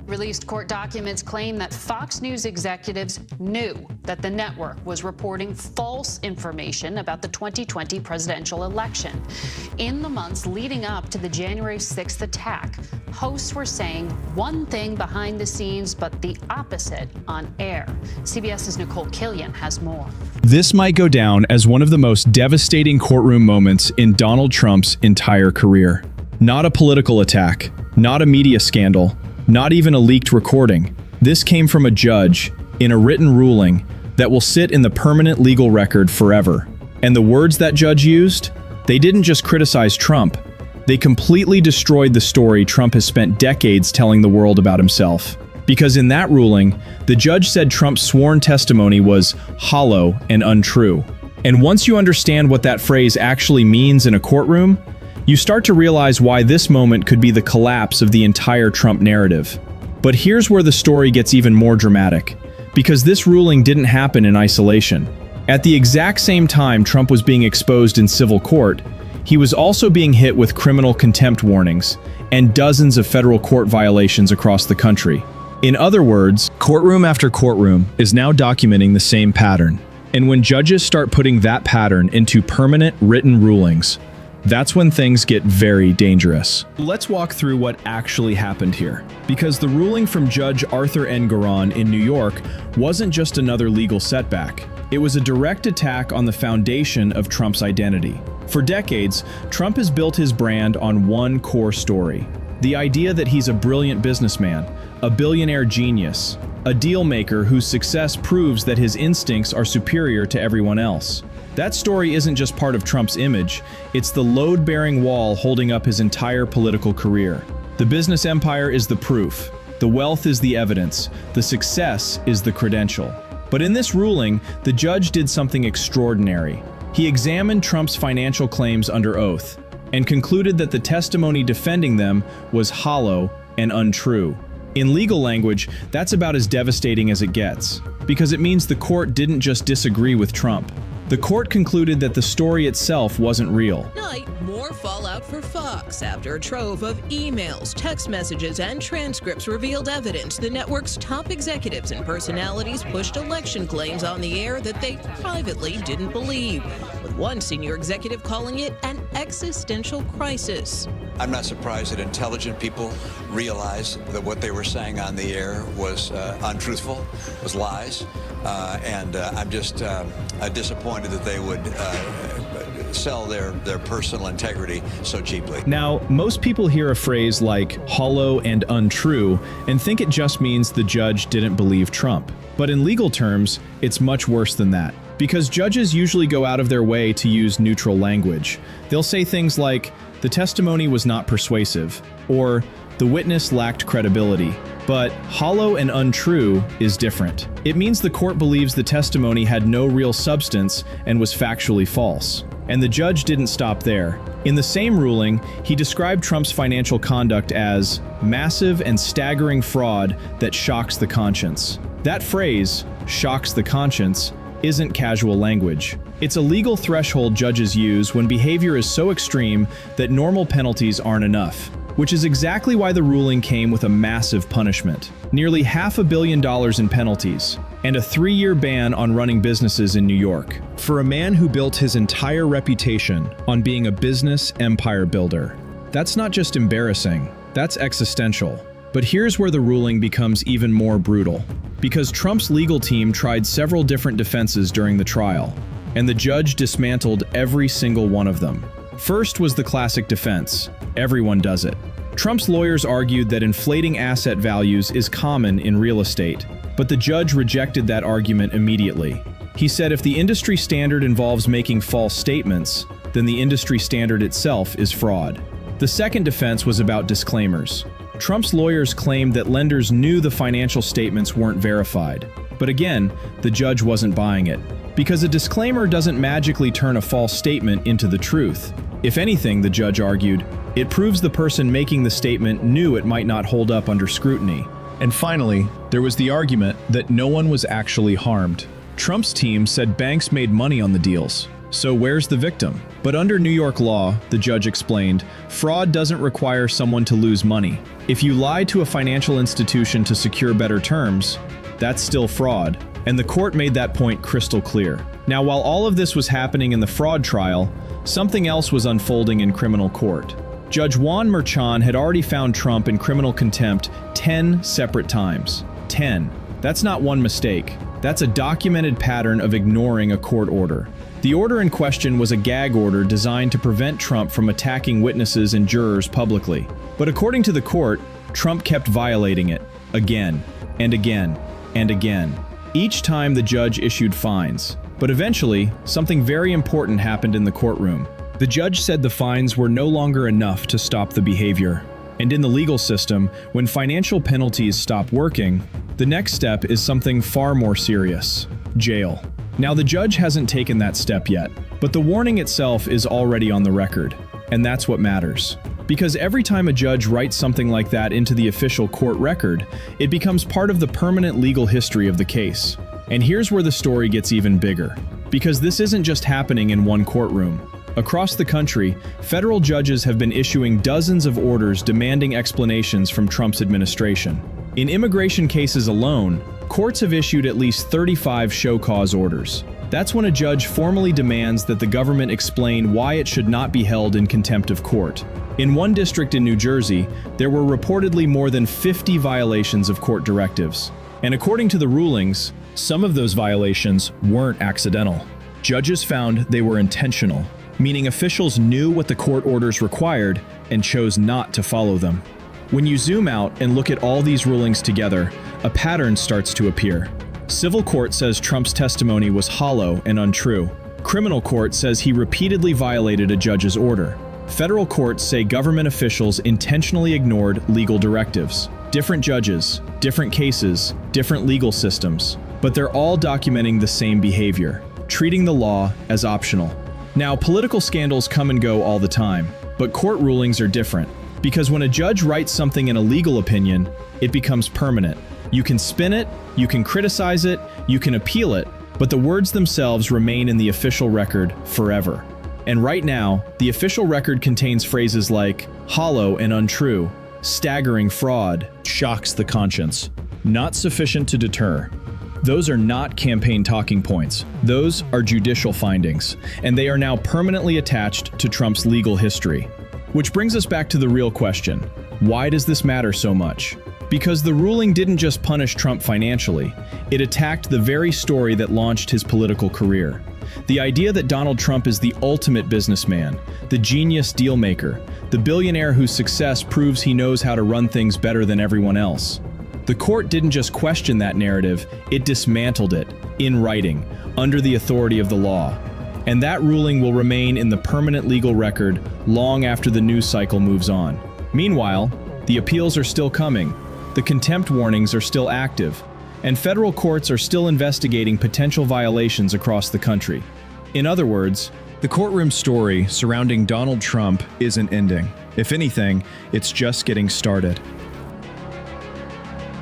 Released court documents claim that Fox News executives knew that the network was reporting false information about the 2020 presidential election. In the months leading up to the January 6th attack, hosts were saying one thing behind the scenes, but the opposite on air. CBS's Nicole Killian has more. This might go down as one of the most devastating courtroom moments in Donald Trump's entire career. Not a political attack, not a media scandal, not even a leaked recording. This came from a judge in a written ruling that will sit in the permanent legal record forever. And the words that judge used? They didn't just criticize Trump. They completely destroyed the story Trump has spent decades telling the world about himself. Because in that ruling, the judge said Trump's sworn testimony was hollow and untrue. And once you understand what that phrase actually means in a courtroom, you start to realize why this moment could be the collapse of the entire Trump narrative. But here's where the story gets even more dramatic, because this ruling didn't happen in isolation. At the exact same time Trump was being exposed in civil court, he was also being hit with criminal contempt warnings and dozens of federal court violations across the country. In other words, courtroom after courtroom is now documenting the same pattern. And when judges start putting that pattern into permanent written rulings, that's when things get very dangerous. Let's walk through what actually happened here, because the ruling from Judge Arthur Engoron in New York wasn't just another legal setback. It was a direct attack on the foundation of Trump's identity. For decades, Trump has built his brand on one core story: the idea that he's a brilliant businessman, a billionaire genius, a deal maker whose success proves that his instincts are superior to everyone else. That story isn't just part of Trump's image, it's the load-bearing wall holding up his entire political career. The business empire is the proof, the wealth is the evidence, the success is the credential. But in this ruling, the judge did something extraordinary. He examined Trump's financial claims under oath and concluded that the testimony defending them was hollow and untrue. In legal language, that's about as devastating as it gets, because it means the court didn't just disagree with Trump. The court concluded that the story itself wasn't real. Night, more fallout for Fox after a trove of emails, text messages, and transcripts revealed evidence the network's top executives and personalities pushed election claims on the air that they privately didn't believe, with one senior executive calling it an existential crisis. I'm not surprised that intelligent people realized that what they were saying on the air was untruthful, was lies, and I'm just disappointed that they would sell their personal integrity so cheaply. Now, most people hear a phrase like hollow and untrue and think it just means the judge didn't believe Trump. But in legal terms, it's much worse than that, because judges usually go out of their way to use neutral language. They'll say things like, the testimony was not persuasive, or the witness lacked credibility. But hollow and untrue is different. It means the court believes the testimony had no real substance and was factually false. And the judge didn't stop there. In the same ruling, he described Trump's financial conduct as massive and staggering fraud that shocks the conscience. That phrase, shocks the conscience, isn't casual language. It's a legal threshold judges use when behavior is so extreme that normal penalties aren't enough. Which is exactly why the ruling came with a massive punishment. Nearly $500 million in penalties, and a 3-year ban on running businesses in New York. For a man who built his entire reputation on being a business empire builder. That's not just embarrassing, that's existential. But here's where the ruling becomes even more brutal. Because Trump's legal team tried several different defenses during the trial, and the judge dismantled every single one of them. First was the classic defense. Everyone does it. Trump's lawyers argued that inflating asset values is common in real estate, but the judge rejected that argument immediately. He said if the industry standard involves making false statements, then the industry standard itself is fraud. The second defense was about disclaimers. Trump's lawyers claimed that lenders knew the financial statements weren't verified. But again, the judge wasn't buying it. Because a disclaimer doesn't magically turn a false statement into the truth. If anything, the judge argued, it proves the person making the statement knew it might not hold up under scrutiny. And finally, there was the argument that no one was actually harmed. Trump's team said banks made money on the deals, So where's the victim? But under New York law, the judge explained, fraud doesn't require someone to lose money. If you lie to a financial institution to secure better terms, that's still fraud. And the court made that point crystal clear. Now, while all of this was happening in the fraud trial, something else was unfolding in criminal court. Judge Juan Merchan had already found Trump in criminal contempt 10 separate times. 10. That's not one mistake. That's a documented pattern of ignoring a court order. The order in question was a gag order designed to prevent Trump from attacking witnesses and jurors publicly. But according to the court, Trump kept violating it again and again and again. Each time the judge issued fines. But eventually, something very important happened in the courtroom. The judge said the fines were no longer enough to stop the behavior. And in the legal system, when financial penalties stop working, the next step is something far more serious: jail. Now, the judge hasn't taken that step yet, but the warning itself is already on the record, and that's what matters. Because every time a judge writes something like that into the official court record, it becomes part of the permanent legal history of the case. And here's where the story gets even bigger. Because this isn't just happening in one courtroom. Across the country, federal judges have been issuing dozens of orders demanding explanations from Trump's administration. In immigration cases alone, courts have issued at least 35 show cause orders. That's when a judge formally demands that the government explain why it should not be held in contempt of court. In one district in New Jersey, there were reportedly more than 50 violations of court directives. And according to the rulings, some of those violations weren't accidental. Judges found they were intentional, meaning officials knew what the court orders required and chose not to follow them. When you zoom out and look at all these rulings together, a pattern starts to appear. Civil court says Trump's testimony was hollow and untrue. Criminal court says he repeatedly violated a judge's order. Federal courts say government officials intentionally ignored legal directives. Different judges, different cases, different legal systems, but they're all documenting the same behavior, treating the law as optional. Now, political scandals come and go all the time, but court rulings are different. Because when a judge writes something in a legal opinion, it becomes permanent. You can spin it, you can criticize it, you can appeal it, but the words themselves remain in the official record forever. And right now, the official record contains phrases like hollow and untrue, staggering fraud, shocks the conscience, not sufficient to deter. Those are not campaign talking points. Those are judicial findings, and they are now permanently attached to Trump's legal history. Which brings us back to the real question: why does this matter so much? Because the ruling didn't just punish Trump financially, it attacked the very story that launched his political career. The idea that Donald Trump is the ultimate businessman, the genius dealmaker, the billionaire whose success proves he knows how to run things better than everyone else. The court didn't just question that narrative, it dismantled it, in writing, under the authority of the law. And that ruling will remain in the permanent legal record long after the news cycle moves on. Meanwhile, the appeals are still coming, the contempt warnings are still active, and federal courts are still investigating potential violations across the country. In other words, the courtroom story surrounding Donald Trump isn't ending. If anything, it's just getting started.